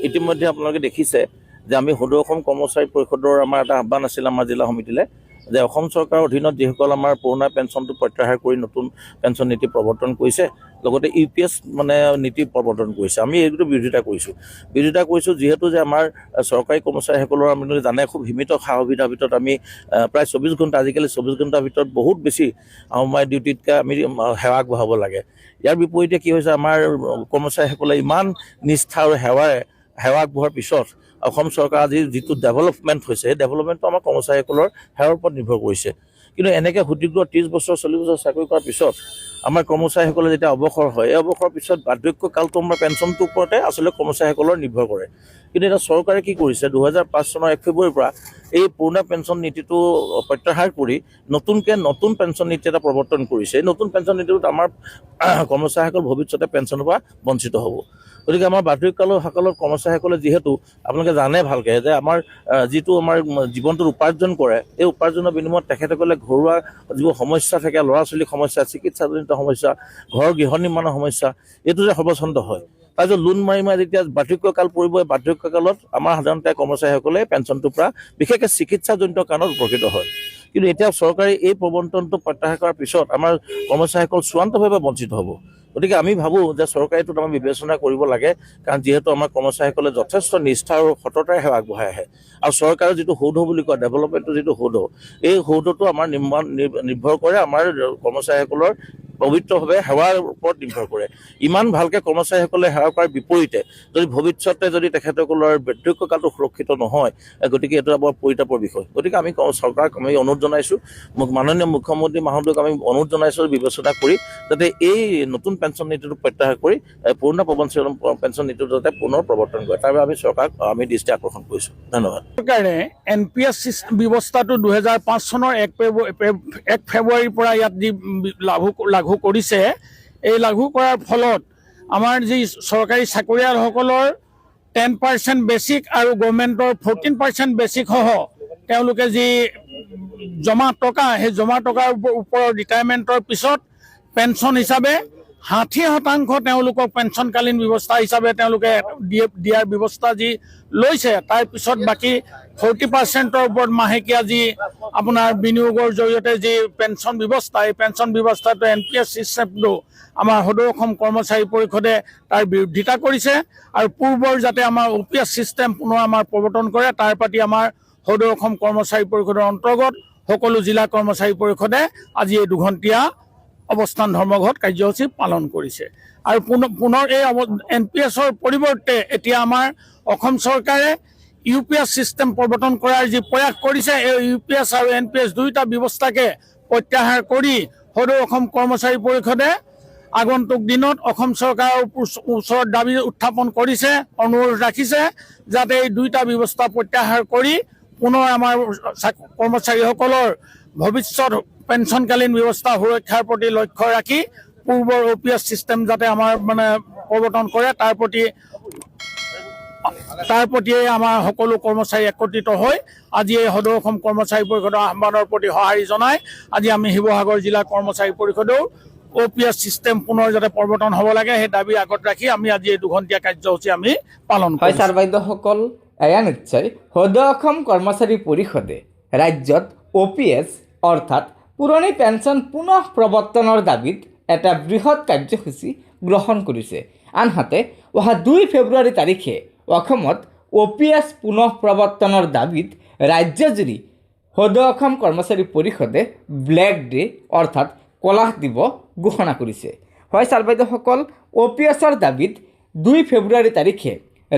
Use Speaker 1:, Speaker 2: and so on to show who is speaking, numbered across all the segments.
Speaker 1: ইতিমধ্যে আপোনালোকে দেখিছে যে আমি সদৌ অসম কৰ্মচাৰী পৰিষদৰ আমাৰ এটা আহ্বান আছিল আমাৰ জিলা সমিতিলৈ যে অসম চৰকাৰৰ অধীনত যিসকল আমাৰ পুৰণা পেঞ্চনটো প্ৰত্যাহাৰ কৰি নতুন পেঞ্চন নীতি প্ৰৱৰ্তন কৰিছে লগতে UPS মানে নীতি প্ৰৱৰ্তন কৰিছে আমি এইটো বিৰোধিতা কৰিছোঁ যিহেতু যে আমাৰ চৰকাৰী কৰ্মচাৰীসকলৰ আমি জানে খুব সীমিত সা সুবিধাৰ ভিতৰত আমি প্ৰায় 24 ঘণ্টা আজিকালি 24 ঘণ্টাৰ ভিতৰত বহুত বেছি আমাৰ ডিউটিতকৈ আমি সেৱা আগবঢ়াব লাগে ইয়াৰ বিপৰীতে কি হৈছে আমাৰ কৰ্মচাৰীসকলে ইমান নিষ্ঠা আৰু সেৱা আগবঢ়োৱাৰ পিছত অসম চৰকাৰ আজি যিটো ডেভেলপমেণ্ট হৈছে সেই ডেভেলপমেণ্টটো আমাৰ কৰ্মচাৰীসকলৰ সেৱাৰ ওপৰত নিৰ্ভৰ কৰিছে কিন্তু এনেকৈ সুদীৰ্ঘ 30 বছৰ 40 বছৰ চাকৰি কৰাৰ পিছত আমাৰ কৰ্মচাৰীসকলে যেতিয়া অৱসৰ হয় এই অৱসৰৰ পিছত বাৰ্ধক্যকালটো আমাৰ পেঞ্চনটোৰ ওপৰতে আচলতে কৰ্মচাৰীসকলৰ নিৰ্ভৰ কৰে কিন্তু এটা চৰকাৰে কি কৰিছে 2005 চনৰ 1 ফেব্ৰুৱাৰীৰ পৰা এই পুৰণা পেঞ্চন নীতিটো প্ৰত্যাহাৰ কৰি নতুন পেঞ্চন নীতি এটা প্ৰৱৰ্তন কৰিছে এই নতুন পেঞ্চন নীতিটোত আমাৰ কৰ্মচাৰীসকল ভৱিষ্যতে পেঞ্চনৰ পৰা বঞ্চিত হ'ব গতিকে আমাৰ বাৰ্ধক্যকালৰ কৰ্মচাৰীসকলে যিহেতু আপোনালোকে জানে ভালকৈ যে আমাৰ যিটো আমাৰ জীৱনটোত উপাৰ্জন কৰে এই উপাৰ্জনৰ বিনিময়ত তেখেতসকলে ঘৰুৱা যিবোৰ সমস্যা থাকে ল'ৰা ছোৱালীৰ সমস্যা চিকিৎসাজনিত সমস্যা ঘৰ গৃহ নিৰ্মাণৰ সমস্যা এইটো যে সৰ্বচন্দ হয় তাৰপিছত লোন মাৰি যেতিয়া বাৰ্ধক্যকাল পৰিব এই বাৰ্ধক্যকালত আমাৰ সাধাৰণতে কৰ্মচাৰীসকলে পেঞ্চনটোৰ পৰা বিশেষকৈ চিকিৎসাজনিত কাৰণত উপকৃত হয় কিন্তু এতিয়া চৰকাৰে এই প্ৰৱৰ্তনটো প্ৰত্যাহাৰ কৰাৰ পিছত আমাৰ কৰ্মচাৰীসকল চূড়ান্তভাৱে বঞ্চিত হ'ব গতিকে আমি ভাবোঁ যে চৰকাৰে এইটোত আমাৰ বিবেচনা কৰিব লাগে কাৰণ যিহেতু আমাৰ কৰ্মচাৰীসকলে যথেষ্ট নিষ্ঠা আৰু সততাৰে সেৱা আগবঢ়াই আহে আৰু চৰকাৰৰ যিটো সৌধ বুলি কয় ডেভেলপমেণ্টৰ যিটো সৌধ এই সৌধটো আমাৰ নিৰ্ভৰ কৰে আমাৰ কৰ্মচাৰীসকলৰ পবিত্ৰভাৱে সেৱাৰ ওপৰত নিৰ্ভৰ কৰে ইমান ভালকৈ কৰ্মচাৰীসকলে সেৱা কৰাৰ বিপৰীতে যদি ভৱিষ্যতে যদি তেখেতসকলৰ বাৰ্ধক্যকালটো সুৰক্ষিত নহয় গতিকে এইটো আমাৰ পৰিতাপৰ বিষয় গতিকে আমি চৰকাৰক আমি অনুৰোধ জনাইছোঁ মাননীয় মুখ্যমন্ত্ৰী মহোদয়ক আমি অনুৰোধ জনাইছোঁ বিবেচনা কৰি যাতে এই নতুন পেঞ্চন নীতিটো প্ৰত্যাহাৰ কৰি পুৰণা পেঞ্চন নীতিটো যাতে পুনৰ প্ৰৱৰ্তন কৰে তাৰ বাবে আমি চৰকাৰক আমি দৃষ্টি আকৰ্ষণ কৰিছোঁ ধন্যবাদ
Speaker 2: চৰকাৰে NPS ব্যৱস্থাটো 2005 চনৰ 1 ফেব্ৰুৱাৰীৰ পৰা ইয়াত যি লাগু কৰিছে এই লাগু কৰাৰ ফলত আমাৰ যি চৰকাৰী চাকৰিয়ালসকলৰ 10% বেচিক আৰু গভৰ্ণমেণ্টৰ 14% বেচিক সহ তেওঁলোকে যি জমা টকা সেই জমা টকাৰ ওপৰত ৰিটায়াৰমেণ্টৰ পিছত পেঞ্চন হিচাপে 60% তেওঁলোকক পেঞ্চনকালীন ব্যৱস্থা হিচাপে তেওঁলোকে দিয়াৰ ব্যৱস্থা যি লৈছে তাৰ পিছত বাকী 40%ৰ ওপৰত মাহেকীয়া যি আপোনাৰ বিনিয়োগৰ জৰিয়তে যি পেঞ্চন ব্যৱস্থা এই পেঞ্চন ব্যৱস্থাটো NPS চিষ্টেমটো আমাৰ সদৌ অসম কৰ্মচাৰী পৰিষদে তাৰ বিৰোধিতা কৰিছে আৰু পূৰ্বৰ যাতে আমাৰ OPS চিষ্টেম পুনৰ আমাৰ প্ৰৱৰ্তন কৰে তাৰ প্ৰতি আমাৰ সদৌ অসম কৰ্মচাৰী পৰিষদৰ অন্তৰ্গত সকলো জিলা কৰ্মচাৰী পৰিষদে আজি এই দুঘণ্টীয়া অৱস্থান ধৰ্মঘট কাৰ্যসূচী পালন কৰিছে আৰু পুনৰ এই NPSৰ পৰিৱৰ্তে এতিয়া আমাৰ অসম চৰকাৰে UPS চিষ্টেম প্ৰৱৰ্তন কৰাৰ যি প্ৰয়াস কৰিছে এই UPS আৰু NPS দুয়োটা ব্যৱস্থাকে প্ৰত্যাহাৰ কৰি সদৌ অসম কৰ্মচাৰী পৰিষদে আগন্তুক দিনত অসম চৰকাৰৰ ওচৰত দাবী উত্থাপন কৰিছে অনুৰোধ ৰাখিছে যাতে এই দুয়োটা ব্যৱস্থা প্ৰত্যাহাৰ কৰি পুনৰ আমাৰ কৰ্মচাৰীসকলৰ ভৱিষ্যত পেঞ্চনকালীন ব্যৱস্থা সুৰক্ষাৰ প্ৰতি লক্ষ্য ৰাখি পূৰ্বৰ OPS চিষ্টেম যাতে আমাৰ মানে প্ৰৱৰ্তন কৰে তাৰ প্ৰতিয়ে আমাৰ সকলো কৰ্মচাৰী একত্ৰিত হৈ আজি এই সদৌ অসম কৰ্মচাৰী পৰিষদৰ আহ্বানৰ প্ৰতি সঁহাৰি জনাই আজি আমি শিৱসাগৰ জিলা কৰ্মচাৰী পৰিষদেও OPS চিষ্টেম পুনৰ যাতে প্ৰৱৰ্তন হ'ব লাগে সেই দাবী আগত ৰাখি আমি আজি এই দুঘণ্টীয়া কাৰ্যসূচী আমি পালন কৰিছোঁ।
Speaker 3: হয় ছাৰ বাইদেউসকল এয়া নিশ্চয় সদৌ অসম কৰ্মচাৰী পৰিষদে ৰাজ্যত OPS অৰ্থাৎ পুৰণি পেঞ্চন পুনঃ প্ৰৱৰ্তনৰ দাবীত এটা বৃহৎ কাৰ্যসূচী গ্ৰহণ কৰিছে আনহাতে অহা 2 ফেব্ৰুৱাৰী তাৰিখে অসমত OPS পুনঃ প্ৰৱৰ্তনৰ দাবীত ৰাজ্যজুৰি সদৌ অসম কৰ্মচাৰী পৰিষদে ব্লেক ডে অৰ্থাৎ কলা দিৱস ঘোষণা কৰিছে হয় ছাৰ বাইদেউসকল OPSৰ দাবীত 2 ফেব্ৰুৱাৰী তাৰিখে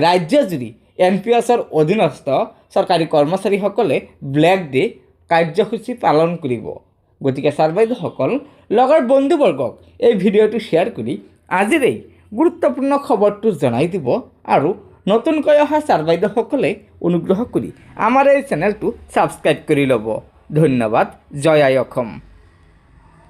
Speaker 3: ৰাজ্যজুৰি NPSৰ অধীনস্থ চৰকাৰী কৰ্মচাৰীসকলে ব্লেক ডে কাৰ্যসূচী পালন কৰিব গতিকে ছাৰ বাইদেউসকল লগৰ বন্ধুবৰ্গক এই ভিডিঅ'টো শ্বেয়াৰ কৰি আজিৰ এই গুৰুত্বপূৰ্ণ খবৰটো জনাই দিব আৰু নতুনকৈ অহা ছাৰ বাইদেউসকলে অনুগ্ৰহ কৰি আমাৰ এই চেনেলটো ছাবস্ক্ৰাইব কৰি ল'ব ধন্যবাদ জয় আই অসম।